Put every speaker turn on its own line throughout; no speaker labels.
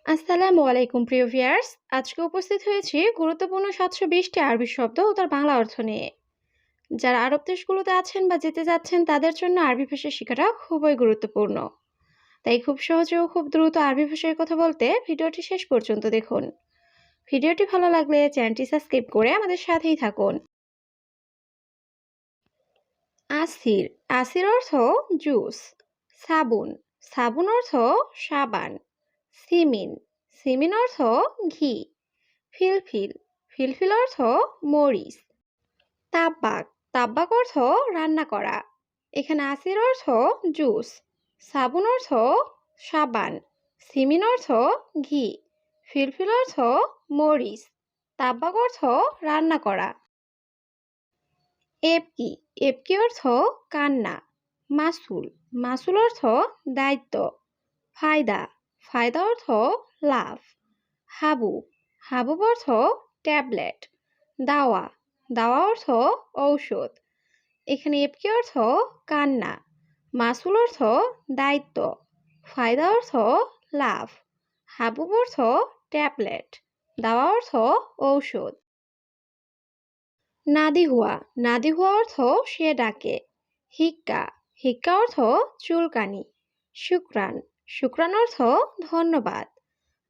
আসসালামু আলাইকুম প্রিয় ভিউয়ার্স। আজকে উপস্থিত হয়েছি গুরুত্বপূর্ণ ৭২০টি আরবি শব্দ ও তার বাংলা অর্থ নিয়ে। যারা আরব দেশগুলোতে আছেন বা যেতে যাচ্ছেন তাদের জন্য আরবি ভাষা শেখাটা খুবই গুরুত্বপূর্ণ। তাই খুব সহজে ও খুব দ্রুত আরবি ভাষায় কথা বলতে ভিডিওটি শেষ পর্যন্ত দেখুন। ভিডিওটি ভালো লাগলে চ্যানেলটি সাবস্ক্রাইব করে আমাদের সাথেই থাকুন। আসির, আসির অর্থ জুস। সাবুন, সাবুন অর্থ সাবান। সিমিন, সিমিন অর্থ ঘি। ফিলফিল, ফিলফিল অর্থ মরিচ। তাব্বাক, তাব্বাক অর্থ রান্না করা। এখানে আসির অর্থ জুস, সাবুন অর্থ সাবান, সিমিন অর্থ ঘি, ফিলফিল অর্থ মরিচ, তাব্বাক অর্থ রান্না করা। এবকি, এবকি অর্থ কান্না। মাসুল, মাসুল অর্থ দায়িত্ব। ফায়দা, ফায়দা অর্থ লাভ। হাবুব, হাবুব অর্থ ট্যাবলেট। দাওয়া, দাওয়া অর্থ ঔষধ। এখানে এবকি অর্থ কান্না, মাসুল অর্থ দায়িত্ব, ফায়দা অর্থ লাভ, হাবুব অর্থ ট্যাবলেট, দাওয়া অর্থ ঔষধ। নাদি হুয়া, নাদি হুয়া অর্থ সে ডাকে। হিক্কা, হিক্কা অর্থ চুলকানি। শুক্রান, শুক্রান অর্থ ধন্যবাদ।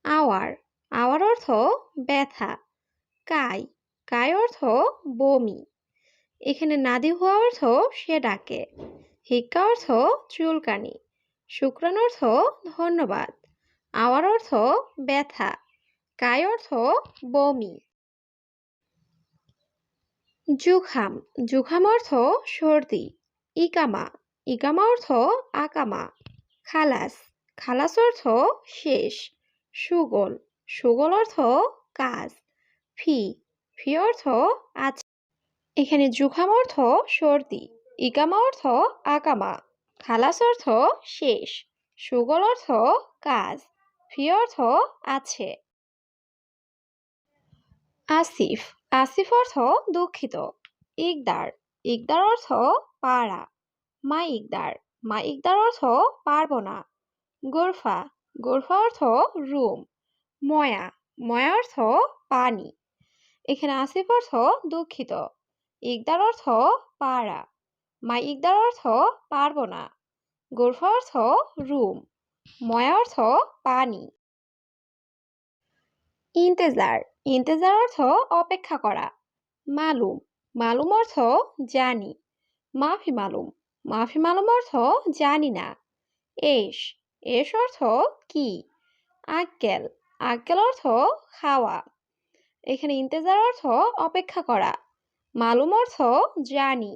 আওয়ার, আওয়ার অর্থ ব্যথা। কাই, কাই অর্থ বমি। এখানে নাদি হুয়া অর্থ সে ডাকে। হিক্কা অর্থ চুলকানি। শুক্রান অর্থ ধন্যবাদ। আওয়ার অর্থ ব্যথা। কাই অর্থ বমি। জুখাম, জুখাম অর্থ সর্দি। ইকামা, ইকামা অর্থ আকামা। খালাস, খালাস অর্থ শেষ। সুগল, সুগল অর্থ কাজ। ফি, ফি অর্থ আছে। এখানে জুখাম অর্থ সর্দি, ইকামা অর্থ আকামা, খালাস অর্থ শেষ, সুগল অর্থ কাজ, ফি অর্থ আছে। আসিফ, আসিফ অর্থ দুঃখিত। ইকদার, ইকদার অর্থ পারা। মা ইকদার, মা ইকদার অর্থ পারবো না। গোরফা, গোরফা অর্থ রুম। ময়া, ময়া অর্থ পানি। এখানে আসিফ অর্থ দুঃখিত। ইকদার অর্থ পারা। মা ইকদার অর্থ পারবো না। গোরফা অর্থ রুম। ময়া অর্থ পানি। ইন্তেজার, ইন্তেজার অর্থ অপেক্ষা করা। মালুম, মালুম অর্থ জানি। মাফি মালুম, মাফি মালুম অর্থ জানি না। এস, এস অর্থ কি। আক্কেল, আক্কেল অর্থ খাওয়া। এখানে ইন্তেজার অর্থ অপেক্ষা করা। মালুম অর্থ জানি।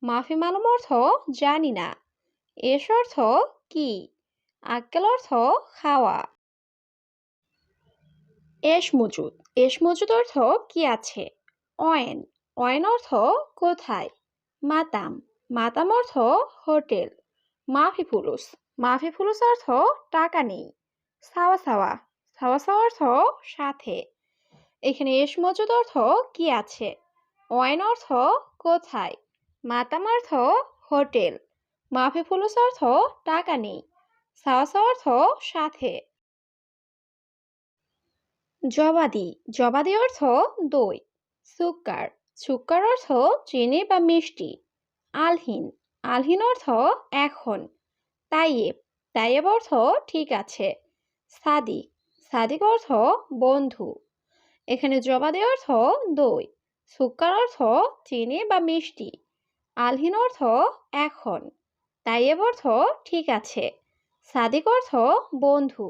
মাফি মালুম অর্থ জানি না। এস অর্থ কি। আক্কেল অর্থ খাওয়া। এস মজুদ, এস মজুদ অর্থ কি আছে। অয়েন, অয়েন অর্থ কোথায়। মাতাম, মাতাম অর্থ হোটেল। মাফি ফুলুস, মাফি ফুলুস অর্থ টাকা নেই। সাওয়া সাওয়া, সাওয়া সাওয়া অর্থ সাথে। এখানে এস মজুদ অর্থ কি আছে। অয়েন অর্থ কোথায়। মাতাম অর্থ হোটেল। মাফি ফুলুস অর্থ টাকা নেই। সাওয়া সাওয়া অর্থ সাথে। জবাদি, জবাদি অর্থ দই। সুক্কার, সুক্কার অর্থ চিনি বা মিষ্টি। আলহিন, আলহিন অর্থ এখন। তাইয়েব, তাইয়েব অর্থ ঠিক আছে। সাদিক, সাদিক অর্থ বন্ধু। এখানে জবাদি অর্থ দই। সুক্কার অর্থ চিনি বা মিষ্টি। আলহিন অর্থ এখন। তাইয়েব অর্থ ঠিক আছে। সাদিক অর্থ বন্ধু।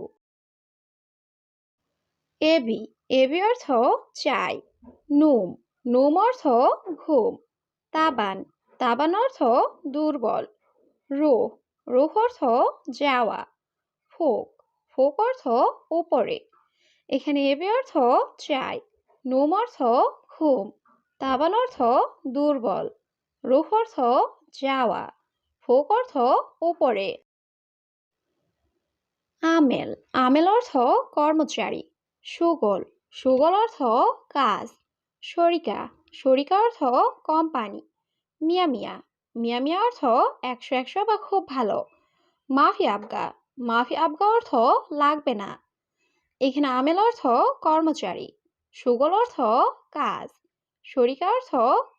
এবি, এবি অর্থ চাই। নুম, নুম অর্থ ঘুম। তাবান, তাবান অর্থ দুর্বল। রুহ, রুহ অর্থ যাওয়া। ফোক, ফোক অর্থ উপরে। এখানে এবি অর্থ চাই। নুম অর্থ ঘুম। তাবান অর্থ দুর্বল। রুহ অর্থ যাওয়া। ফোক অর্থ উপরে। আমেল, আমেল অর্থ কর্মচারী। সুগল, সুগল অর্থ কাজ। শরিকা, শরিকা অর্থ কোম্পানি। মিয়া মিয়া, মিয়া মিয়া অর্থ ১০০ বা খুব ভালো। মাফি আবগা, মাফি আবগা অর্থ লাগবে না। এখানে আমেল অর্থ কর্মচারী, সুগল অর্থ কাজ, শরিকা অর্থ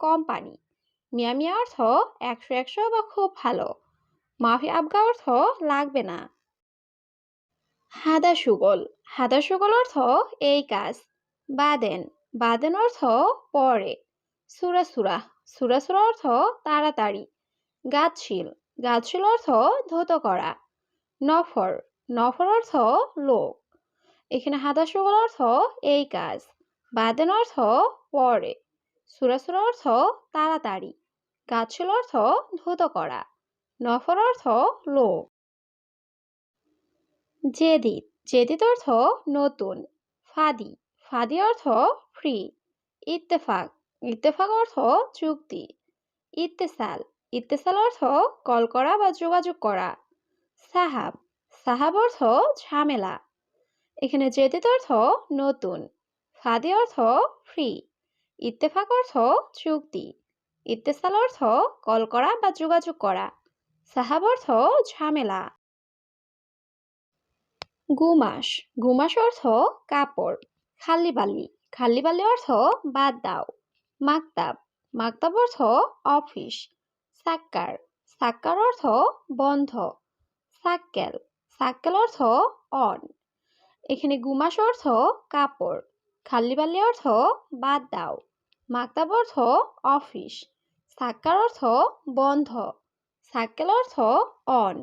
কোম্পানি, মিয়া মিয়া অর্থ 100 বা খুব ভালো, মাফি আবগা অর্থ লাগবে না। হাদা সুগল, হাদা সুগল অর্থ এই কাজ। বাদেন, বাদেন অর্থ পরে। সুরা সুরা, সুরা সুরা অর্থ তাড়াতাড়ি। গাছশীল, গাছশীল অর্থ ধৌত করা। নফর, নফর অর্থ লোক। এখানে হাদা সুগল অর্থ এই কাজ। বাদেন অর্থ পরে। সুরা সুরা অর্থ তাড়াতাড়ি। গাছশীল অর্থ ধৌত করা। নফর অর্থ লোক। জেদিদ, জেদিদ অর্থ নতুন। ফাদি, ফাদি অর্থ ফ্রি। ইত্তেফাক, ইত্তেফাক অর্থ চুক্তি। ইত্তেসাল, ইত্তেসাল অর্থ কল করা বা যোগাযোগ করা। সাহাব, সাহাব অর্থ ঝামেলা। এখানে জেদিদ অর্থ নতুন, ফাদি অর্থ ফ্রি, ইত্তেফাক অর্থ চুক্তি, ইত্তেসাল অর্থ কল করা বা যোগাযোগ করা, সাহাব অর্থ ঝামেলা। গুমাস, গুমাস অর্থ কাপড়। খাল্লিবালি, খাল্লিবালি অর্থ বাদ দাও। মাকতাব, মাকতাব অর্থ অফিস। সাক্কার, সাক্কার অর্থ বন্ধ। সাক্কেল, সাক্কেল অর্থ অন। এখানে গুমাস অর্থ কাপড়, খাল্লিবালি অর্থ বাদ দাও, মাকতাব অর্থ অফিস, সাক্কার অর্থ বন্ধ, সাক্কেল অর্থ অন।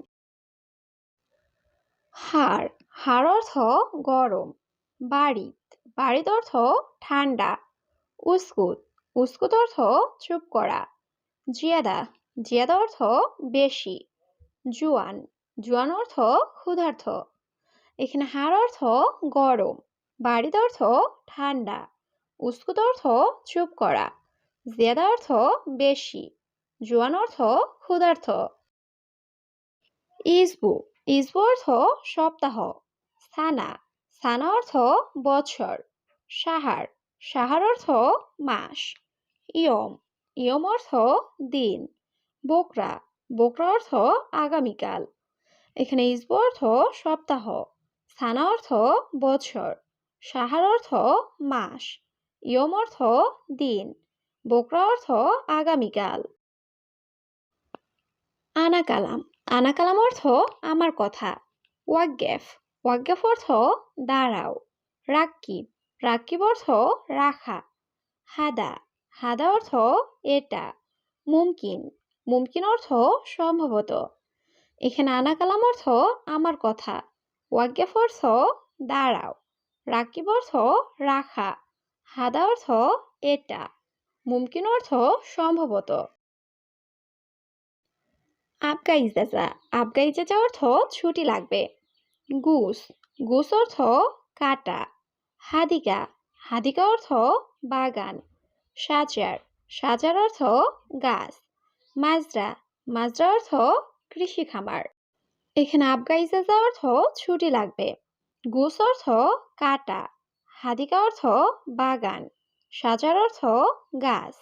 হাড়, হাড় অর্থ গরম। বাড়িত, বাড়িত অর্থ ঠান্ডা। উস্কুত, উস্কুত অর্থ চুপ করা। জিয়াদা, জিয়াদা অর্থ বেশি। জুয়ান, জুয়ান অর্থ ক্ষুধার্ত। এখানে হাড় অর্থ গরম, বাড়িত অর্থ ঠান্ডা, উস্কুত অর্থ চুপ করা, জিয়াদা অর্থ বেশি, জুয়ান অর্থ ক্ষুধার্ত। ইসবু, ইসবু অর্থ সপ্তাহ। সানা, সানা অর্থ বছর। সাহার, সাহার অর্থ মাস। ইয়ম, ইয়ম অর্থ দিন। বোকরা, বোকরা অর্থ আগামীকাল। এখানে ইসবু অর্থ সপ্তাহ, সানা অর্থ বছর, সাহার অর্থ মাস, ইয়ম অর্থ দিন, বোকরা অর্থ আগামীকাল। আনা কালাম, আনা কালাম অর্থ আমার কথা। ওয়াগ্গেফ, ওয়াগ্গেফ অর্থ দাঁড়াও। রাক্কিব, রাক্কিব অর্থ রাখা। হাদা, হাদা অর্থ এটা। মুমকিন, মুমকিন অর্থ সম্ভবত। এখানে আনা কালাম অর্থ আমার কথা, ওয়াগ্গেফ অর্থ দাঁড়াও, রাকিব অর্থ রাখা, হাদা অর্থ এটা, মুমকিন অর্থ সম্ভবত। আবগা ইজাজা, আবগা ইজাজা অর্থ ছুটি লাগবে। গুস, গুস অর্থ কাটা। হাদিকা, হাদিকা অর্থ বাগান। সাজার, সাজার অর্থ গাছ। মাজরা, মাজরা অর্থ কৃষি খামার। এখানে আবগা ইজাজা অর্থ ছুটি লাগবে। গুস অর্থ কাটা, হাদিকা অর্থ বাগান, সাজার অর্থ গাছ,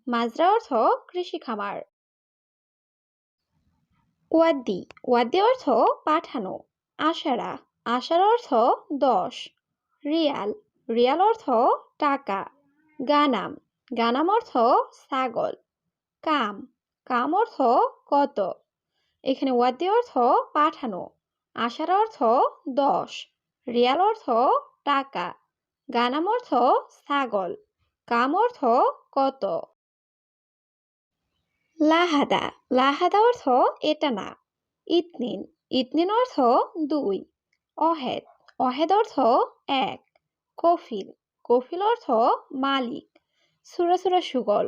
মাজরা অর্থ কৃষি খামার। ওয়াদ্দি, ওয়াদ্দি অর্থ পাঠানো। আশারা, আশার অর্থ 10। রিয়াল, রিয়াল অর্থ টাকা। গানাম, গানাম অর্থ ছাগল। কাম, কাম অর্থ কত। এখানে ওয়াদ্দি অর্থ পাঠানো, আশার অর্থ 10, রিয়াল অর্থ টাকা, গানাম অর্থ ছাগল, কাম অর্থ কত। লাহাদা, লাহাদা অর্থ এটা না। ইতনিন, ইতনিন অর্থ 2। অহেদ, অহেদ অর্থ 1। কফিল, কফিল অর্থ মালিক। সুরাসুরা সুগল,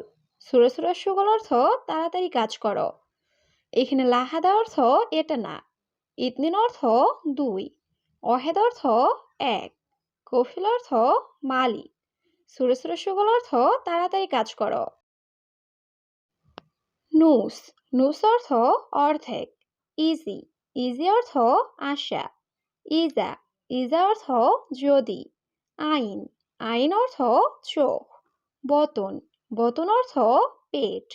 সুরাসুরা সুগল অর্থ তাড়াতাড়ি কাজ করো। এখানে লাহাদা অর্থ এটা না, ইতনিন অর্থ 2, অহেদ অর্থ 1, কফিল অর্থ মালিক, সুরাসুরা সুগল অর্থ তাড়াতাড়ি কাজ করো। নুস, নুস অর্থ অর্ধেক। ইজি, ইজি অর্থ আশা। ইজা, ইজা অর্থ যদি। আইন, আইন অর্থ চোখ। বতন, বতন অর্থ পেট।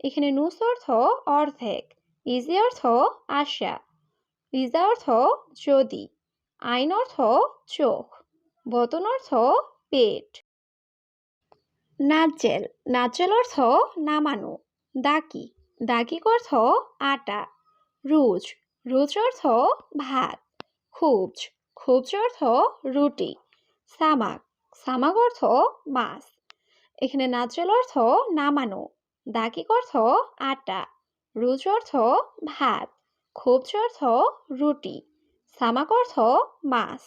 এখানে নুস অর্থ অর্ধেক, ইজি অর্থ আশা, ইজা অর্থ যদি, আইন অর্থ চোখ, বতন অর্থ পেট। নাজ্জেল, নাজ্জেল অর্থ নামানো। দাকি, দাকিক অর্থ আটা। রুজ, রুজ অর্থ ভাত। খুবজ, খুবজ অর্থ রুটি। সামাক, সামাক অর্থ মাছ। এখানে নাজ্জেল অর্থ নামানো, দাকিক অর্থ আটা, রুজ অর্থ ভাত, খুবজ অর্থ রুটি, সামাক অর্থ মাছ।